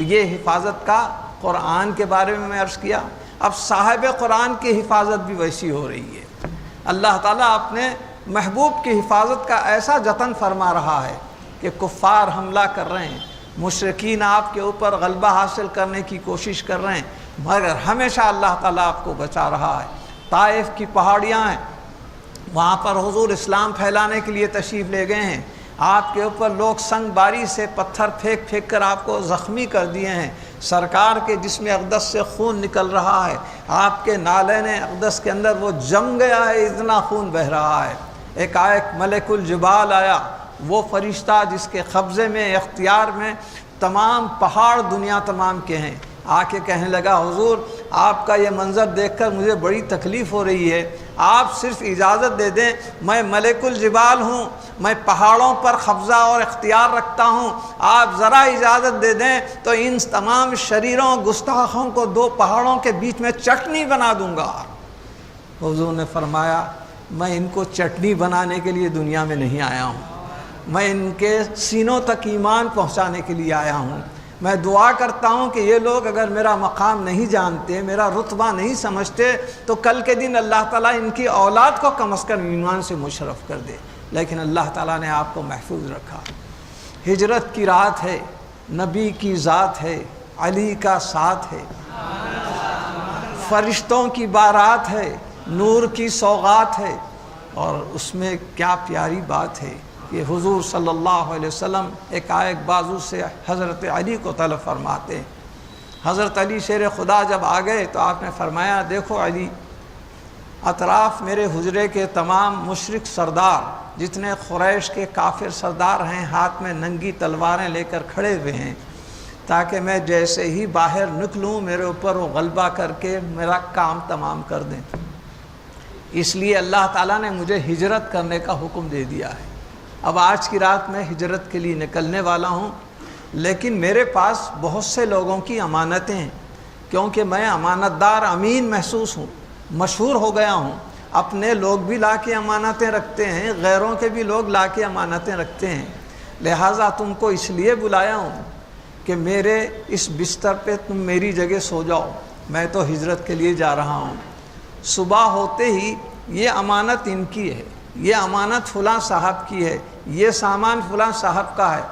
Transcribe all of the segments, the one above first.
یہ حفاظت کا قرآن کے بارے میں عرض کیا. اب صاحب قرآن کی حفاظت بھی ویسی ہو رہی ہے. اللہ تعالیٰ اپنے محبوب کی حفاظت کا ایسا جتن فرما رہا ہے کہ کفار حملہ کر رہے ہیں, مشرکین آپ کے اوپر غلبہ حاصل کرنے کی کوشش کر رہے ہیں, مگر ہمیشہ اللہ تعالیٰ آپ کو بچا رہا ہے. طائف کی پہاڑیاں ہیں, وہاں پر حضور اسلام پھیلانے کے لیے تشریف لے گئے ہیں. آپ کے اوپر لوگ سنگ باری سے پتھر پھینک پھینک کر آپ کو زخمی کر دیے ہیں. سرکار کے جسم اقدس سے خون نکل رہا ہے, آپ کے نالین اقدس کے اندر وہ جم گیا ہے, اتنا خون بہہ رہا ہے. ایک ملک الجبال آیا, وہ فرشتہ جس کے قبضے میں اختیار میں تمام پہاڑ دنیا تمام کے ہیں, آ کے کہنے لگا حضور آپ کا یہ منظر دیکھ کر مجھے بڑی تکلیف ہو رہی ہے, آپ صرف اجازت دے دیں, میں ملک الجبال ہوں, میں پہاڑوں پر قبضہ اور اختیار رکھتا ہوں, آپ ذرا اجازت دے دیں تو ان تمام شریروں گستاخوں کو دو پہاڑوں کے بیچ میں چٹنی بنا دوں گا. حضور نے فرمایا میں ان کو چٹنی بنانے کے لیے دنیا میں نہیں آیا ہوں, میں ان کے سینوں تک ایمان پہنچانے کے لیے آیا ہوں. میں دعا کرتا ہوں کہ یہ لوگ اگر میرا مقام نہیں جانتے, میرا رتبہ نہیں سمجھتے, تو کل کے دن اللہ تعالیٰ ان کی اولاد کو کم از کم ایمان سے مشرف کر دے. لیکن اللہ تعالیٰ نے آپ کو محفوظ رکھا. ہجرت کی رات ہے, نبی کی ذات ہے, علی کا ساتھ ہے, فرشتوں کی بارات ہے, نور کی سوغات ہے. اور اس میں کیا پیاری بات ہے کہ حضور صلی اللہ علیہ وسلم ایک بازو سے حضرت علی کو طلب فرماتے. حضرت علی شیر خدا جب آ گئے تو آپ نے فرمایا دیکھو علی, اطراف میرے حجرے کے تمام مشرک سردار جتنے قریش کے کافر سردار ہیں ہاتھ میں ننگی تلواریں لے کر کھڑے ہوئے ہیں, تاکہ میں جیسے ہی باہر نکلوں میرے اوپر وہ غلبہ کر کے میرا کام تمام کر دیں. اس لیے اللہ تعالیٰ نے مجھے ہجرت کرنے کا حکم دے دیا ہے. اب آج کی رات میں ہجرت کے لیے نکلنے والا ہوں, لیکن میرے پاس بہت سے لوگوں کی امانتیں ہیں, کیونکہ میں امانت دار امین محسوس ہوں, مشہور ہو گیا ہوں. اپنے لوگ بھی لا کے امانتیں رکھتے ہیں, غیروں کے بھی لوگ لا کے امانتیں رکھتے ہیں. لہٰذا تم کو اس لیے بلایا ہوں کہ میرے اس بستر پہ تم میری جگہ سو جاؤ, میں تو ہجرت کے لیے جا رہا ہوں. صبح ہوتے ہی یہ امانت ان کی ہے, یہ امانت فلاں صاحب کی ہے, یہ سامان فلاں صاحب کا ہے.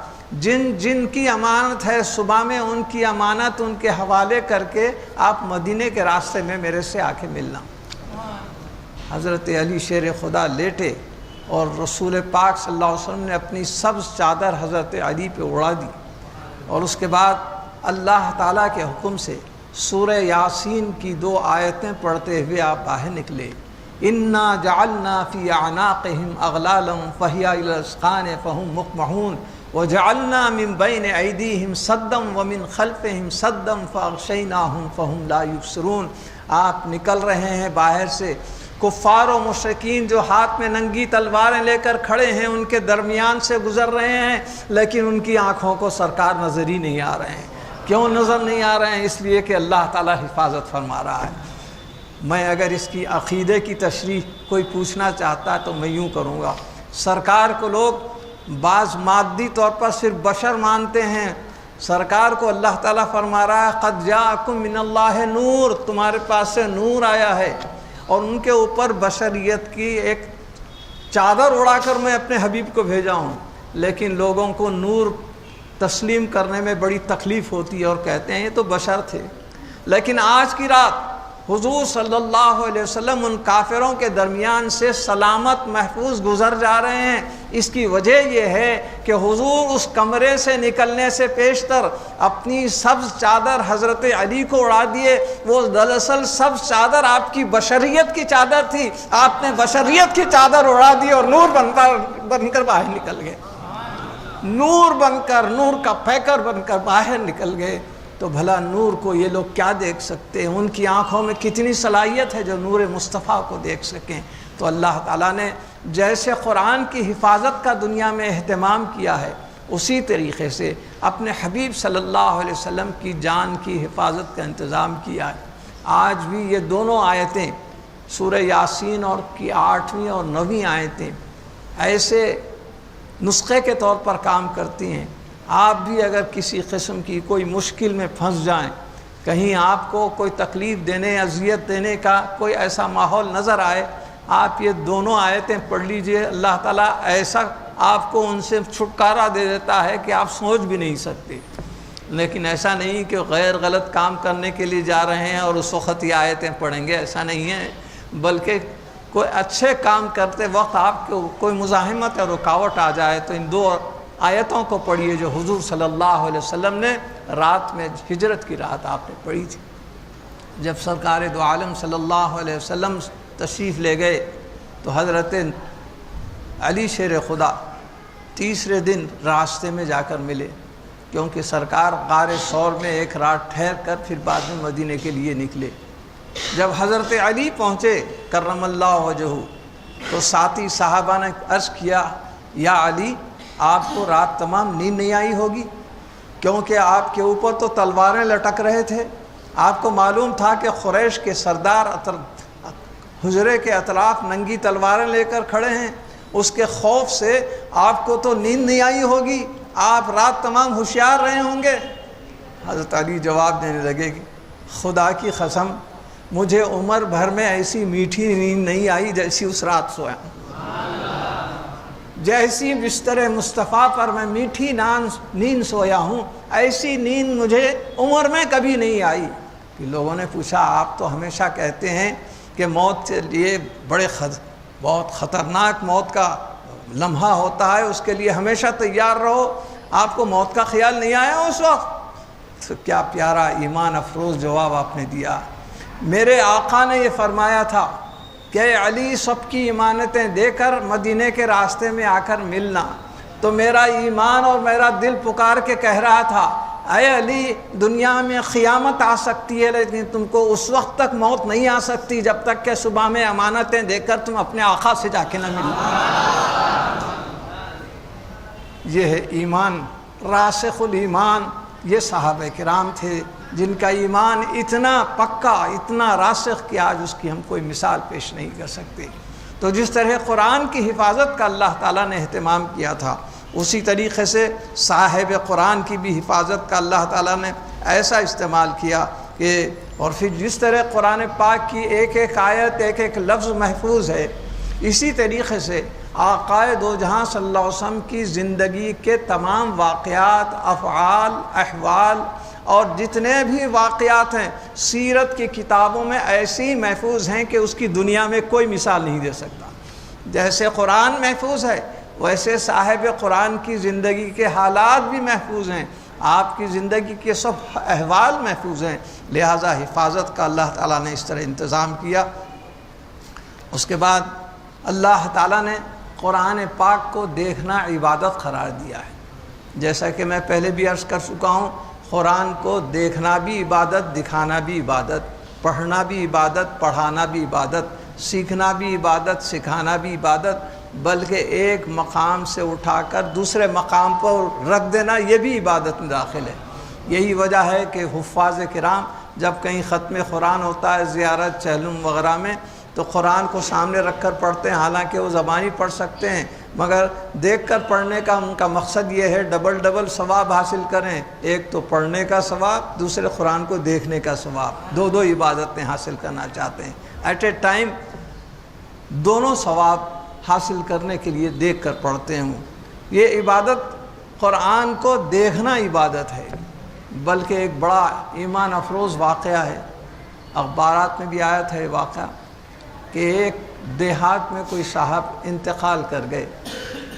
جن جن کی امانت ہے صبح میں ان کی امانت ان کے حوالے کر کے آپ مدینے کے راستے میں میرے سے آ کے ملنا. حضرت علی شیر خدا لیٹے اور رسول پاک صلی اللہ علیہ وسلم نے اپنی سبز چادر حضرت علی پہ اڑا دی, اور اس کے بعد اللہ تعالیٰ کے حکم سے سورہ یاسین کی 2 آیتیں پڑھتے ہوئے آپ باہر نکلے. انا جعلنا فی اعناقہم اغلالا فہی الی الاذقان فہم مقمحون وجعلنا من بین ایدیہم سدا ومن خلفہم سدا فاغشیناہم فہم لا یبصرون. آپ نکل رہے ہیں باہر سے, کفار و مشرکین جو ہاتھ میں ننگی تلواریں لے کر کھڑے ہیں ان کے درمیان سے گزر رہے ہیں, لیکن ان کی آنکھوں کو سرکار نظر ہی نہیں آ رہے ہیں. کیوں نظر نہیں آ رہے ہیں؟ اس لیے کہ اللہ تعالیٰ حفاظت فرما رہا ہے. میں اگر اس کی عقیدے کی تشریح کوئی پوچھنا چاہتا تو میں یوں کروں گا. سرکار کو لوگ بعض مادی طور پر صرف بشر مانتے ہیں. سرکار کو اللہ تعالیٰ فرما رہا ہے قد جاءکم من اللہ نور, تمہارے پاس سے نور آیا ہے. اور ان کے اوپر بشریت کی ایک چادر اڑا کر میں اپنے حبیب کو بھیجا ہوں, لیکن لوگوں کو نور تسلیم کرنے میں بڑی تکلیف ہوتی ہے اور کہتے ہیں یہ تو بشر تھے. لیکن آج کی رات حضور صلی اللہ علیہ وسلم ان کافروں کے درمیان سے سلامت محفوظ گزر جا رہے ہیں. اس کی وجہ یہ ہے کہ حضور اس کمرے سے نکلنے سے پیشتر اپنی سبز چادر حضرت علی کو اڑا دیے. وہ دراصل سبز چادر آپ کی بشریت کی چادر تھی, آپ نے بشریت کی چادر اڑا دی اور نور بن کر باہر نکل گئے. نور بن کر, نور کا پیکر بن کر باہر نکل گئے. تو بھلا نور کو یہ لوگ کیا دیکھ سکتے ہیں؟ ان کی آنکھوں میں کتنی صلاحیت ہے جو نور مصطفیٰ کو دیکھ سکیں. تو اللہ تعالیٰ نے جیسے قرآن کی حفاظت کا دنیا میں اہتمام کیا ہے, اسی طریقے سے اپنے حبیب صلی اللہ علیہ وسلم کی جان کی حفاظت کا انتظام کیا ہے. آج بھی یہ دونوں آیتیں سورہ یاسین اور کی 8ویں اور 9ویں آیتیں ایسے نسخے کے طور پر کام کرتی ہیں. آپ بھی اگر کسی قسم کی کوئی مشکل میں پھنس جائیں، کہیں آپ کو کوئی تکلیف دینے اذیت دینے کا کوئی ایسا ماحول نظر آئے، آپ یہ دونوں آیتیں پڑھ لیجئے، اللہ تعالیٰ ایسا آپ کو ان سے چھٹکارا دے دیتا ہے کہ آپ سوچ بھی نہیں سکتے۔ لیکن ایسا نہیں کہ غیر غلط کام کرنے کے لیے جا رہے ہیں اور اس وقت یہ آیتیں پڑھیں گے، ایسا نہیں ہے، بلکہ کوئی اچھے کام کرتے وقت آپ کو کوئی مزاحمت اور رکاوٹ آ جائے تو ان دو آیتوں کو پڑھیے جو حضور صلی اللہ علیہ وسلم نے رات میں، ہجرت کی رات آپ نے پڑھی تھی۔ جب سرکار دو عالم صلی اللہ علیہ وسلم تشریف لے گئے تو حضرت علی شیر خدا تیسرے دن راستے میں جا کر ملے، کیونکہ سرکار غار ثور میں ایک رات ٹھہر کر پھر بعد میں مدینے کے لیے نکلے۔ جب حضرت علی پہنچے کرم اللہ وجہہ تو ساتھی صحابہ نے عرض کیا، یا علی آپ کو رات تمام نیند نہیں آئی ہوگی، کیونکہ آپ کے اوپر تو تلواریں لٹک رہے تھے، آپ کو معلوم تھا کہ قریش کے سردار حجرے کے اطراف ننگی تلواریں لے کر کھڑے ہیں، اس کے خوف سے آپ کو تو نیند نہیں آئی ہوگی، آپ رات تمام ہوشیار رہے ہوں گے۔ حضرت علی جواب دینے لگے کہ خدا کی قسم مجھے عمر بھر میں ایسی میٹھی نیند نہیں آئی جیسی اس رات سویا، جیسی بستر مصطفیٰ پر میں میٹھی نیند سویا ہوں، ایسی نیند مجھے عمر میں کبھی نہیں آئی۔ کہ لوگوں نے پوچھا، آپ تو ہمیشہ کہتے ہیں کہ موت کے لیے بہت خطرناک موت کا لمحہ ہوتا ہے، اس کے لیے ہمیشہ تیار رہو، آپ کو موت کا خیال نہیں آیا اس وقت؟ تو کیا پیارا ایمان افروز جواب آپ نے دیا۔ میرے آقا نے یہ فرمایا تھا کہ علی سب کی امانتیں دے کر مدینے کے راستے میں آ کر ملنا، تو میرا ایمان اور میرا دل پکار کے کہہ رہا تھا، اے علی دنیا میں قیامت آ سکتی ہے لیکن تم کو اس وقت تک موت نہیں آ سکتی جب تک کہ صبح میں امانتیں دے کر تم اپنے آقا سے جا کے نہ ملو۔ یہ ہے ایمان، راسخ الایمان۔ یہ صحابہ کرام تھے جن کا ایمان اتنا پکا، اتنا راسخ کہ آج اس کی ہم کوئی مثال پیش نہیں کر سکتے۔ تو جس طرح قرآن کی حفاظت کا اللہ تعالیٰ نے اہتمام کیا تھا، اسی طریقے سے صاحب قرآن کی بھی حفاظت کا اللہ تعالیٰ نے ایسا استعمال کیا کہ، اور پھر جس طرح قرآن پاک کی ایک ایک آیت، ایک ایک لفظ محفوظ ہے، اسی طریقے سے آقائے دو جہاں صلی اللہ علیہ وسلم کی زندگی کے تمام واقعات، افعال، احوال اور جتنے بھی واقعات ہیں سیرت کی کتابوں میں ایسی محفوظ ہیں کہ اس کی دنیا میں کوئی مثال نہیں دے سکتا۔ جیسے قرآن محفوظ ہے ویسے صاحب قرآن کی زندگی کے حالات بھی محفوظ ہیں، آپ کی زندگی کے سب احوال محفوظ ہیں، لہذا حفاظت کا اللہ تعالیٰ نے اس طرح انتظام کیا۔ اس کے بعد اللہ تعالیٰ نے قرآن پاک کو دیکھنا عبادت قرار دیا ہے۔ جیسا کہ میں پہلے بھی عرض کر چکا ہوں، قرآن کو دیکھنا بھی عبادت، دکھانا بھی عبادت، پڑھنا بھی عبادت، پڑھانا بھی عبادت، سیکھنا بھی عبادت، سکھانا بھی عبادت، بلکہ ایک مقام سے اٹھا کر دوسرے مقام پر رکھ دینا یہ بھی عبادت میں داخل ہے۔ یہی وجہ ہے کہ حفاظ کرام جب کہیں ختم قرآن ہوتا ہے زیارت چہلم وغیرہ میں تو قرآن کو سامنے رکھ کر پڑھتے ہیں، حالانکہ وہ زبانی پڑھ سکتے ہیں مگر دیکھ کر پڑھنے کا ان کا مقصد یہ ہے ڈبل ثواب حاصل کریں، ایک تو پڑھنے کا ثواب، دوسرے قرآن کو دیکھنے کا ثواب، دو عبادتیں حاصل کرنا چاہتے ہیں۔ ایٹ اے ٹائم دونوں ثواب حاصل کرنے کے لیے دیکھ کر پڑھتے ہوں۔ یہ عبادت، قرآن کو دیکھنا عبادت ہے، بلکہ ایک بڑا ایمان افروز واقعہ ہے، اخبارات میں بھی آیا تھا یہ واقعہ کہ ایک دیہات میں کوئی صاحب انتقال کر گئے،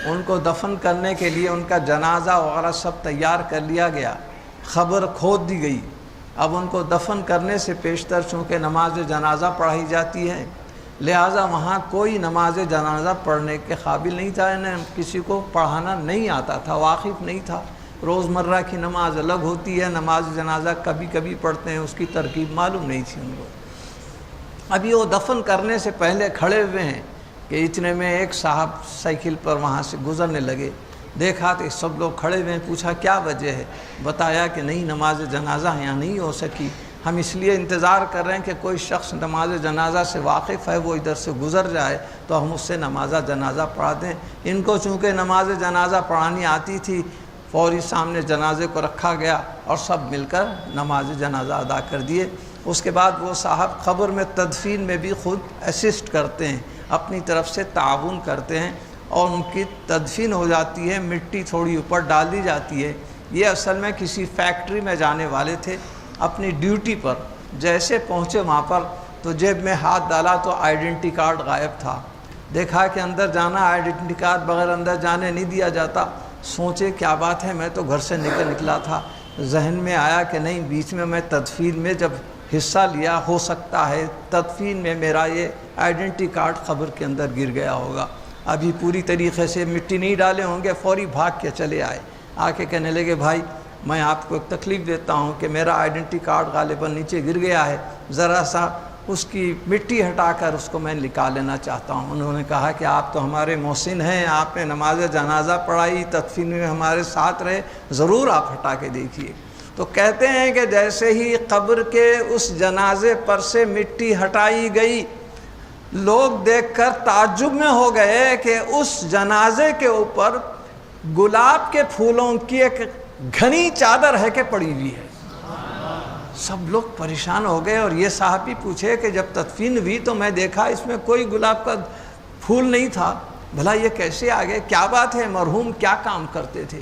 ان کو دفن کرنے کے لیے ان کا جنازہ وغیرہ سب تیار کر لیا گیا، خبر کھود دی گئی۔ اب ان کو دفن کرنے سے پیشتر چونکہ نماز جنازہ پڑھائی جاتی ہے، لہٰذا وہاں کوئی نماز جنازہ پڑھنے کے قابل نہیں تھا، انہیں کسی کو پڑھانا نہیں آتا تھا، واقف نہیں تھا۔ روزمرہ کی نماز الگ ہوتی ہے، نماز جنازہ کبھی کبھی پڑھتے ہیں، اس کی ترکیب معلوم نہیں تھی ان کو۔ ابھی وہ دفن کرنے سے پہلے کھڑے ہوئے ہیں کہ اتنے میں ایک صاحب سائیکل پر وہاں سے گزرنے لگے، دیکھا تو سب لوگ کھڑے ہوئے ہیں، پوچھا کیا وجہ ہے، بتایا کہ نہیں نماز جنازہ یہاں نہیں ہو سکی، ہم اس لیے انتظار کر رہے ہیں کہ کوئی شخص نماز جنازہ سے واقف ہے وہ ادھر سے گزر جائے تو ہم اس سے نماز جنازہ پڑھا دیں۔ ان کو چونکہ نماز جنازہ پڑھانی آتی تھی، فوری سامنے جنازے کو رکھا گیا اور سب مل کر نماز جنازہ ادا کر دیے۔ اس کے بعد وہ صاحب قبر میں تدفین میں بھی خود اسسٹ کرتے ہیں، اپنی طرف سے تعاون کرتے ہیں اور ان کی تدفین ہو جاتی ہے، مٹی تھوڑی اوپر ڈال دی جاتی ہے۔ یہ اصل میں کسی فیکٹری میں جانے والے تھے اپنی ڈیوٹی پر، جیسے پہنچے وہاں پر تو جیب میں ہاتھ ڈالا تو آئیڈینٹی کارڈ غائب تھا۔ دیکھا کہ اندر جانا، آئیڈینٹی کارڈ بغیر اندر جانے نہیں دیا جاتا۔ سوچے کیا بات ہے، میں تو گھر سے نکلا تھا۔ ذہن میں آیا کہ نہیں، بیچ میں تدفین میں جب حصہ لیا، ہو سکتا ہے تدفین میں میرا یہ آئیڈینٹی کارڈ قبر کے اندر گر گیا ہوگا۔ ابھی پوری طریقے سے مٹی نہیں ڈالے ہوں گے، فوری بھاگ کے چلے آئے۔ آ کے کہنے لگے بھائی میں آپ کو ایک تکلیف دیتا ہوں کہ میرا آئیڈینٹی کارڈ غالباً نیچے گر گیا ہے، ذرا سا اس کی مٹی ہٹا کر اس کو میں نکال لینا چاہتا ہوں۔ انہوں نے کہا کہ آپ تو ہمارے محسن ہیں، آپ نے نماز جنازہ پڑھائی، تدفین میں ہمارے ساتھ رہے، ضرور آپ ہٹا کے دیکھیے۔ تو کہتے ہیں کہ جیسے ہی قبر کے اس جنازے پر سے مٹی ہٹائی گئی، لوگ دیکھ کر تعجب میں ہو گئے کہ اس جنازے کے اوپر گلاب کے پھولوں کی ایک گھنی چادر ہے کہ پڑی ہوئی ہے۔ سب لوگ پریشان ہو گئے اور یہ صحابی پوچھے کہ جب تدفین ہوئی تو میں دیکھا اس میں کوئی گلاب کا پھول نہیں تھا، بھلا یہ کیسے آ گئے، کیا بات ہے، مرحوم کیا کام کرتے تھے؟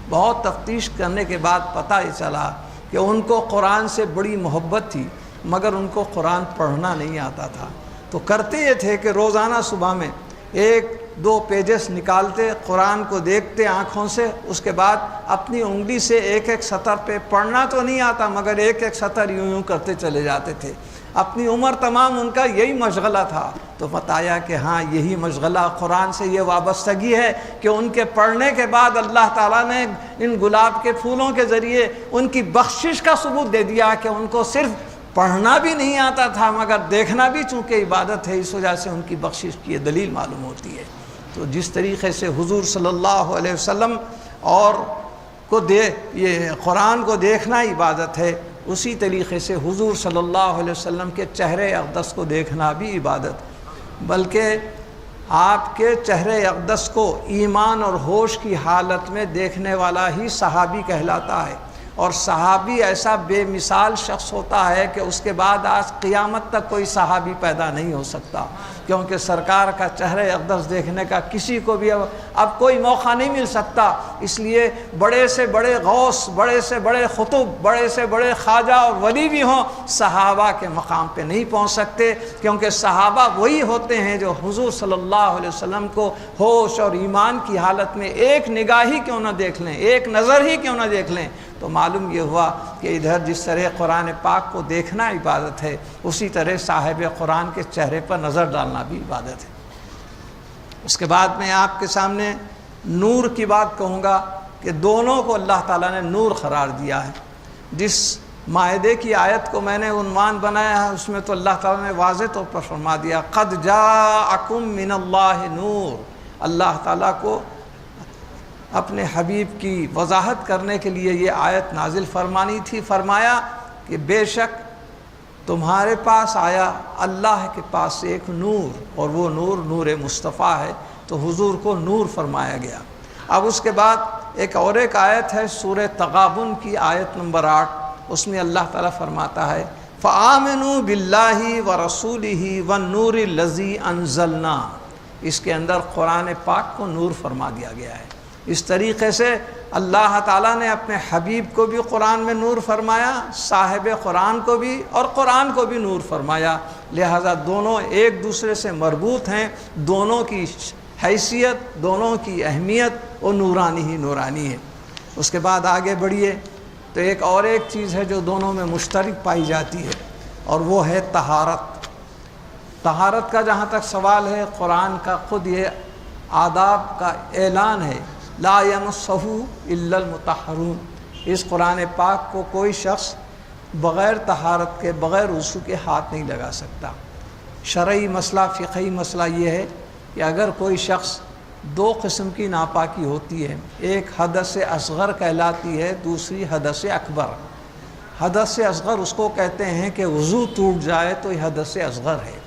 بہت تفتیش کرنے کے بعد پتہ یہ چلا کہ ان کو قرآن سے بڑی محبت تھی، مگر ان کو قرآن پڑھنا نہیں آتا تھا۔ تو کرتے یہ تھے کہ روزانہ صبح میں 1-2 پیجز نکالتے، قرآن کو دیکھتے آنکھوں سے، اس کے بعد اپنی انگلی سے ایک سطر پہ، پڑھنا تو نہیں آتا مگر ایک سطر یوں کرتے چلے جاتے تھے۔ اپنی عمر تمام ان کا یہی مشغلہ تھا۔ تو بتایا کہ ہاں یہی مشغلہ، قرآن سے یہ وابستگی ہے کہ ان کے پڑھنے کے بعد اللہ تعالیٰ نے ان گلاب کے پھولوں کے ذریعے ان کی بخشش کا ثبوت دے دیا کہ ان کو صرف پڑھنا بھی نہیں آتا تھا مگر دیکھنا بھی چونکہ عبادت ہے، اس وجہ سے ان کی بخشش کی دلیل معلوم ہوتی ہے۔ تو جس طریقے سے حضور صلی اللہ علیہ وسلم اور یہ قرآن کو دیکھنا عبادت ہے، اسی طریقے سے حضور صلی اللہ علیہ وسلم کے چہرے اقدس کو دیکھنا بھی عبادت، بلکہ آپ کے چہرے اقدس کو ایمان اور ہوش کی حالت میں دیکھنے والا ہی صحابی کہلاتا ہے۔ اور صحابی ایسا بے مثال شخص ہوتا ہے کہ اس کے بعد آج قیامت تک کوئی صحابی پیدا نہیں ہو سکتا، کیونکہ سرکار کا چہرے اقدس دیکھنے کا کسی کو بھی اب کوئی موقع نہیں مل سکتا۔ اس لیے بڑے سے بڑے غوث، بڑے سے بڑے قطب، بڑے سے بڑے خواجہ اور ولی بھی ہوں، صحابہ کے مقام پہ نہیں پہنچ سکتے، کیونکہ صحابہ وہی ہوتے ہیں جو حضور صلی اللہ علیہ وسلم کو ہوش اور ایمان کی حالت میں ایک نگاہ ہی کیوں نہ دیکھ لیں، ایک نظر ہی کیوں نہ دیکھ لیں۔ تو معلوم یہ ہوا کہ ادھر جس طرح قرآن پاک کو دیکھنا عبادت ہے، اسی طرح صاحب قرآن کے چہرے پر نظر ڈالنا بھی عبادت ہے۔ اس کے بعد میں آپ کے سامنے نور کی بات کہوں گا کہ دونوں کو اللہ تعالیٰ نے نور قرار دیا ہے۔ جس مائدے کی آیت کو میں نے عنوان بنایا ہے، اس میں تو اللہ تعالیٰ نے واضح طور پر فرما دیا قد جاءکم من اللہ نور۔ اللہ تعالیٰ کو اپنے حبیب کی وضاحت کرنے کے لیے یہ آیت نازل فرمانی تھی۔ فرمایا کہ بے شک تمہارے پاس آیا اللہ کے پاس سے ایک نور، اور وہ نور نور مصطفیٰ ہے، تو حضور کو نور فرمایا گیا۔ اب اس کے بعد ایک آیت ہے سورہ تغابن کی آیت نمبر 8، اس میں اللہ تعالیٰ فرماتا ہے فَآمِنُوا بِاللَّهِ وَرَسُولِهِ وَالنُّورِ الَّذِي أَنزَلْنَا۔ اس کے اندر قرآن پاک کو نور فرما دیا گیا ہے۔ اس طریقے سے اللہ تعالیٰ نے اپنے حبیب کو بھی قرآن میں نور فرمایا، صاحب قرآن کو بھی، اور قرآن کو بھی نور فرمایا۔ لہذا دونوں ایک دوسرے سے مربوط ہیں، دونوں کی حیثیت، دونوں کی اہمیت وہ نورانی ہی نورانی ہے۔ اس کے بعد آگے بڑھیے تو ایک چیز ہے جو دونوں میں مشترک پائی جاتی ہے، اور وہ ہے طہارت۔ طہارت کا جہاں تک سوال ہے، قرآن کا خود یہ آداب کا اعلان ہے لا یمسہ الا المطہرون۔ اس قرآن پاک کو کوئی شخص بغیر طہارت کے، بغیر وضو کے ہاتھ نہیں لگا سکتا۔ شرعی مسئلہ، فقہی مسئلہ یہ ہے کہ اگر کوئی شخص 2 قسم کی ناپاکی ہوتی ہے، ایک حدث اصغر کہلاتی ہے، دوسری حدث اکبر۔ حدث اصغر اس کو کہتے ہیں کہ وضو ٹوٹ جائے تو یہ حدث اصغر ہے،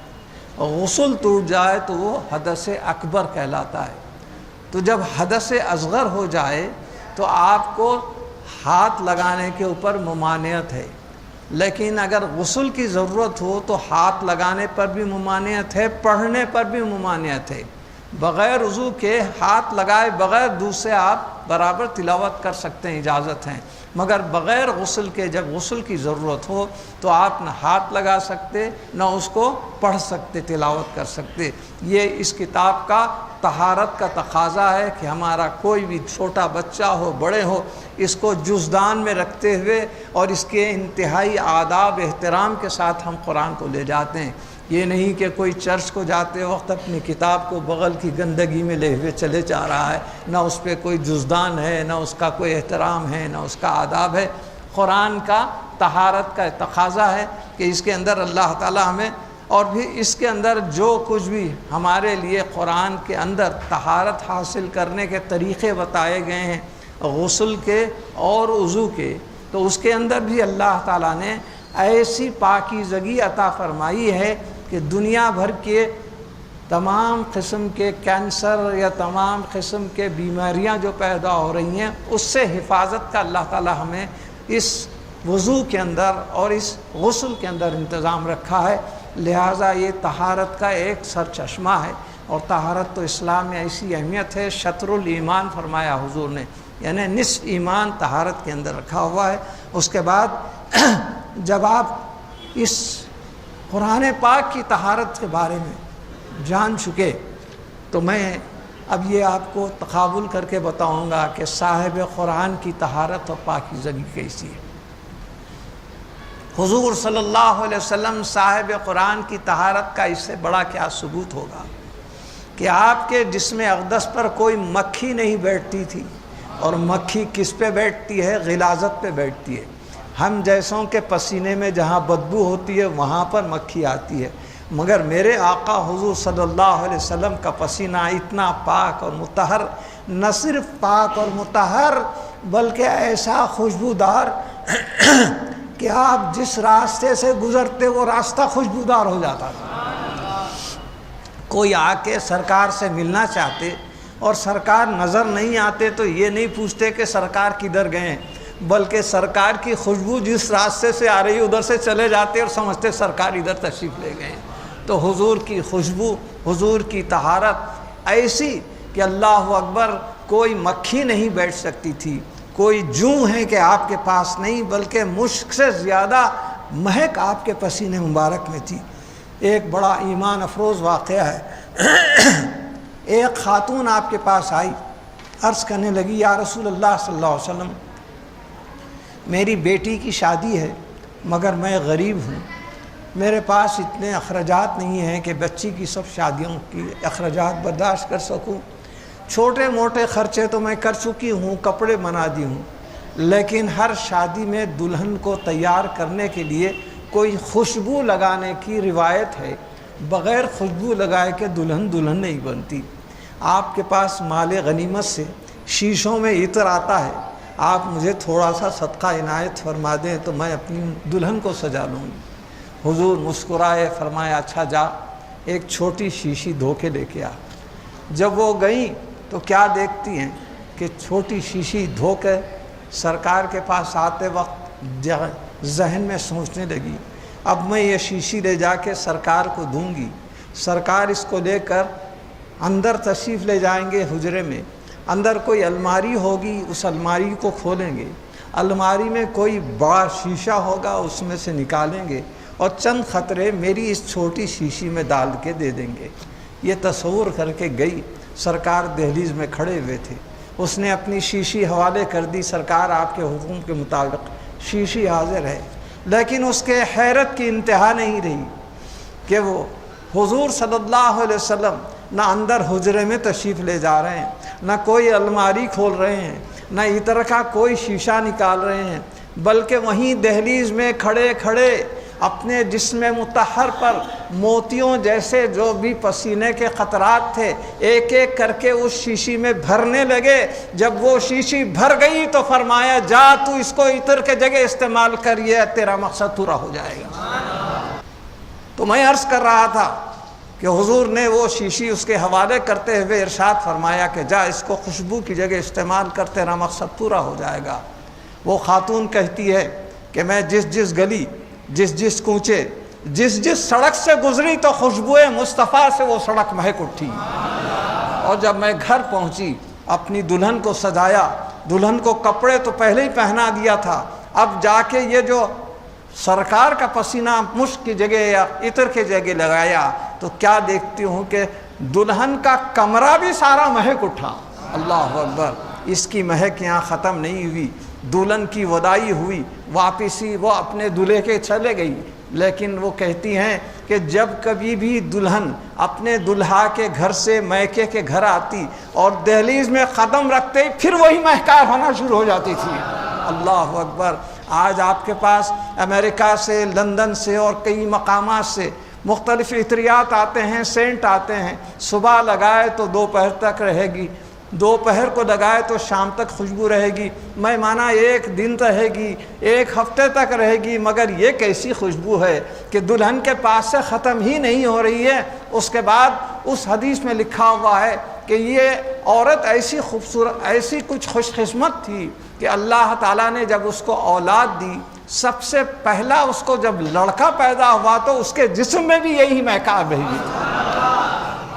اور غسل ٹوٹ جائے تو وہ حدث اکبر کہلاتا ہے۔ تو جب حدث اصغر ہو جائے تو آپ کو ہاتھ لگانے کے اوپر ممانعت ہے، لیکن اگر غسل کی ضرورت ہو تو ہاتھ لگانے پر بھی ممانعت ہے، پڑھنے پر بھی ممانعت ہے۔ بغیر وضو کے ہاتھ لگائے بغیر دودھ سے آپ برابر تلاوت کر سکتے ہیں، اجازت ہیں، مگر بغیر غسل کے جب غسل کی ضرورت ہو تو آپ نہ ہاتھ لگا سکتے نہ اس کو پڑھ سکتے، تلاوت کر سکتے۔ یہ اس کتاب کا طہارت کا تقاضا ہے کہ ہمارا کوئی بھی چھوٹا بچہ ہو بڑے ہو، اس کو جزدان میں رکھتے ہوئے اور اس کے انتہائی آداب احترام کے ساتھ ہم قرآن کو لے جاتے ہیں۔ یہ نہیں کہ کوئی چرچ کو جاتے وقت اپنی کتاب کو بغل کی گندگی میں لے ہوئے چلے جا رہا ہے، نہ اس پہ کوئی جزدان ہے، نہ اس کا کوئی احترام ہے، نہ اس کا آداب ہے۔ قرآن کا طہارت کا تقاضا ہے کہ اس کے اندر اللہ تعالی ہمیں، اور بھی اس کے اندر جو کچھ بھی ہمارے لیے قرآن کے اندر طہارت حاصل کرنے کے طریقے بتائے گئے ہیں غسل کے اور وضو کے، تو اس کے اندر بھی اللہ تعالیٰ نے ایسی پاکیزگی عطا فرمائی ہے کہ دنیا بھر کے تمام قسم کے کینسر یا تمام قسم کے بیماریاں جو پیدا ہو رہی ہیں اس سے حفاظت کا اللہ تعالیٰ ہمیں اس وضو کے اندر اور اس غسل کے اندر انتظام رکھا ہے۔ لہٰذا یہ طہارت کا ایک سرچشمہ ہے، اور طہارت تو اسلام میں ایسی اہمیت ہے، شطر الایمان فرمایا حضور نے، یعنی نصف ایمان طہارت کے اندر رکھا ہوا ہے۔ اس کے بعد جب آپ اس قرآن پاک کی طہارت کے بارے میں جان چکے تو میں اب یہ آپ کو تقابل کر کے بتاؤں گا کہ صاحب قرآن کی طہارت اور پاکیزگی کیسی ہے۔ حضور صلی اللہ علیہ وسلم صاحب قرآن کی طہارت کا اس سے بڑا کیا ثبوت ہوگا کہ آپ کے جسم اقدس پر کوئی مکھی نہیں بیٹھتی تھی، اور مکھی کس پہ بیٹھتی ہے؟ غلاظت پہ بیٹھتی ہے۔ ہم جیسوں کے پسینے میں جہاں بدبو ہوتی ہے وہاں پر مکھی آتی ہے، مگر میرے آقا حضور صلی اللہ علیہ وسلم کا پسینہ اتنا پاک اور مطہر، نہ صرف پاک اور مطہر بلکہ ایسا خوشبودار کہ آپ جس راستے سے گزرتے وہ راستہ خوشبودار ہو جاتا تھا۔ کوئی آ کے سرکار سے ملنا چاہتے اور سرکار نظر نہیں آتے تو یہ نہیں پوچھتے کہ سرکار کدھر گئے، بلکہ سرکار کی خوشبو جس راستے سے آ رہی ادھر سے چلے جاتے اور سمجھتے سرکار ادھر تشریف لے گئے۔ تو حضور کی خوشبو، حضور کی طہارت ایسی کہ اللہ اکبر، کوئی مکھی نہیں بیٹھ سکتی تھی، کوئی جوں ہے کہ آپ کے پاس نہیں، بلکہ مشک سے زیادہ مہک آپ کے پسینے مبارک میں تھی۔ ایک بڑا ایمان افروز واقعہ ہے۔ ایک خاتون آپ کے پاس آئی، عرض کرنے لگی یا رسول اللہ صلی اللہ علیہ وسلم، میری بیٹی کی شادی ہے مگر میں غریب ہوں، میرے پاس اتنے اخراجات نہیں ہیں کہ بچی کی سب شادیوں کی اخراجات برداشت کر سکوں۔ چھوٹے موٹے خرچے تو میں کر چکی ہوں، کپڑے بنا دی ہوں، لیکن ہر شادی میں دلہن کو تیار کرنے کے لیے کوئی خوشبو لگانے کی روایت ہے، بغیر خوشبو لگائے کہ دلہن نہیں بنتی۔ آپ کے پاس مال غنیمت سے شیشوں میں عطر آتا ہے، آپ مجھے تھوڑا سا صدقہ عنایت فرما دیں تو میں اپنی دلہن کو سجا لوں گی۔ حضور مسکرائے، فرمایا اچھا جا ایک چھوٹی شیشی دھو کے لے کے آ۔ جب وہ گئیں تو کیا دیکھتی ہیں کہ چھوٹی شیشی دھو کے سرکار کے پاس آتے وقت ذہن میں سوچنے لگی، اب میں یہ شیشی لے جا کے سرکار کو دوں گی، سرکار اس کو لے کر اندر تشریف لے جائیں گے حجرے میں، اندر کوئی الماری ہوگی، اس الماری کو کھولیں گے، الماری میں کوئی بڑا شیشہ ہوگا، اس میں سے نکالیں گے اور چند خطرے میری اس چھوٹی شیشی میں ڈال کے دے دیں گے۔ یہ تصور کر کے گئی، سرکار دہلیز میں کھڑے ہوئے تھے، اس نے اپنی شیشی حوالے کر دی، سرکار آپ کے حکم کے مطابق شیشی حاضر ہے، لیکن اس کے حیرت کی انتہا نہیں رہی کہ وہ حضور صلی اللہ علیہ وسلم نہ اندر حجرے میں تشریف لے جا رہے ہیں، نہ کوئی الماری کھول رہے ہیں، نہ عطر کا کوئی شیشہ نکال رہے ہیں، بلکہ وہیں دہلیز میں کھڑے کھڑے اپنے جسم مطہر پر موتیوں جیسے جو بھی پسینے کے قطرات تھے ایک ایک کر کے اس شیشی میں بھرنے لگے۔ جب وہ شیشی بھر گئی تو فرمایا جا تو اس کو عطر کے جگہ استعمال کر، یہ تیرا مقصد پورا ہو جائے گا۔ تو میں عرض کر رہا تھا کہ کہ حضور نے وہ شیشی اس کے حوالے کرتے ہوئے ارشاد فرمایا کہ جا اس کو خوشبو کی جگہ استعمال کر، تیرا مقصد پورا ہو جائے گا۔ وہ خاتون کہتی ہے کہ میں جس گلی، جس کوچے، جس سڑک سے گزری تو خوشبو مصطفیٰ سے وہ سڑک مہک اٹھی۔ اور جب میں گھر پہنچی، اپنی دلہن کو سجایا، دلہن کو کپڑے تو پہلے ہی پہنا دیا تھا، اب جا کے یہ جو سرکار کا پسینہ مشک کی جگہ یا عطر کی جگہ لگایا تو کیا دیکھتی ہوں کہ دلہن کا کمرہ بھی سارا مہک اٹھا۔ اللہ اکبر! اس کی مہک یہاں ختم نہیں ہوئی، دلہن کی وداعی ہوئی، واپسی وہ اپنے دولہے کے چلے گئی، لیکن وہ کہتی ہیں کہ جب کبھی بھی دلہن اپنے دلہا کے گھر سے میکے کے گھر آتی اور دہلیز میں قدم رکھتے ہی پھر وہی مہکار ہونا شروع ہو جاتی تھی۔ اللہ اکبر! آج آپ کے پاس امریکہ سے، لندن سے اور کئی مقامات سے مختلف عطریات آتے ہیں، سینٹ آتے ہیں، صبح لگائے تو دوپہر تک رہے گی، دوپہر کو لگائے تو شام تک خوشبو رہے گی، میں مانا ایک دن رہے گی، ایک ہفتے تک رہے گی، مگر یہ کیسی خوشبو ہے کہ دلہن کے پاس سے ختم ہی نہیں ہو رہی ہے۔ اس کے بعد اس حدیث میں لکھا ہوا ہے کہ یہ عورت ایسی خوبصورت، ایسی کچھ خوش قسمت تھی کہ اللہ تعالیٰ نے جب اس کو اولاد دی، سب سے پہلا اس کو جب لڑکا پیدا ہوا تو اس کے جسم میں بھی یہی مہکار بھیجی تھی،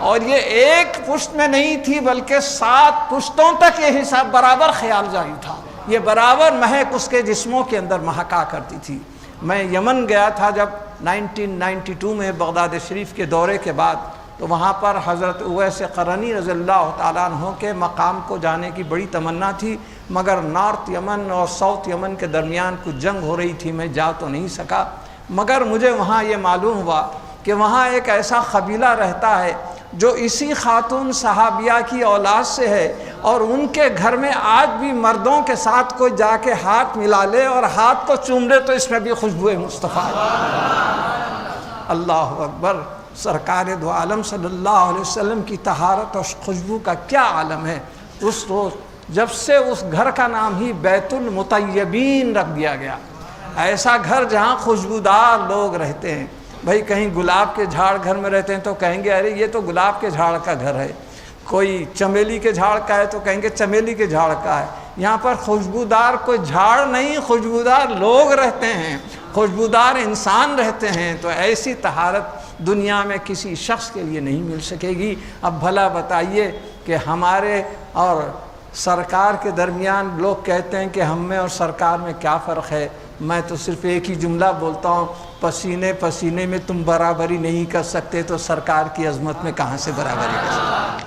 اور یہ ایک پشت میں نہیں تھی بلکہ 7 پشتوں تک یہ حساب برابر خیال جاری تھا، یہ برابر مہک اس کے جسموں کے اندر مہکا کرتی تھی۔ میں یمن گیا تھا جب 1992 میں بغداد شریف کے دورے کے بعد، تو وہاں پر حضرت اویس قرنی رضی اللہ تعالیٰ عنہ کے مقام کو جانے کی بڑی تمنا تھی، مگر نارتھ یمن اور ساؤتھ یمن کے درمیان کچھ جنگ ہو رہی تھی، میں جا تو نہیں سکا، مگر مجھے وہاں یہ معلوم ہوا کہ وہاں ایک ایسا قبیلہ رہتا ہے جو اسی خاتون صحابیہ کی اولاد سے ہے، اور ان کے گھر میں آج بھی مردوں کے ساتھ کوئی جا کے ہاتھ ملا لے اور ہاتھ کو چوم لے تو اس میں بھی خوشبو مصطفیٰ ہے۔ اللہ اکبر! سرکار دو عالم صلی اللہ علیہ وسلم کی طہارت اور خوشبو کا کیا عالم ہے۔ اس روز جب سے اس گھر کا نام ہی بیت المطیبین رکھ دیا گیا، ایسا گھر جہاں خوشبودار لوگ رہتے ہیں۔ بھائی کہیں گلاب کے جھاڑ گھر میں رہتے ہیں تو کہیں گے ارے یہ تو گلاب کے جھاڑ کا گھر ہے، کوئی چمیلی کے جھاڑ کا ہے تو کہیں گے چمیلی کے جھاڑ کا ہے۔ یہاں پر خوشبودار کوئی جھاڑ نہیں، خوشبودار لوگ رہتے ہیں، خوشبودار انسان رہتے ہیں، تو ایسی طہارت دنیا میں کسی شخص کے لیے نہیں مل سکے گی۔ اب بھلا بتائیے کہ ہمارے اور سرکار کے درمیان لوگ کہتے ہیں کہ ہم میں اور سرکار میں کیا فرق ہے؟ میں تو صرف ایک ہی جملہ بولتا ہوں، پسینے میں تم برابری نہیں کر سکتے تو سرکار کی عظمت میں کہاں سے برابری کر سکتے؟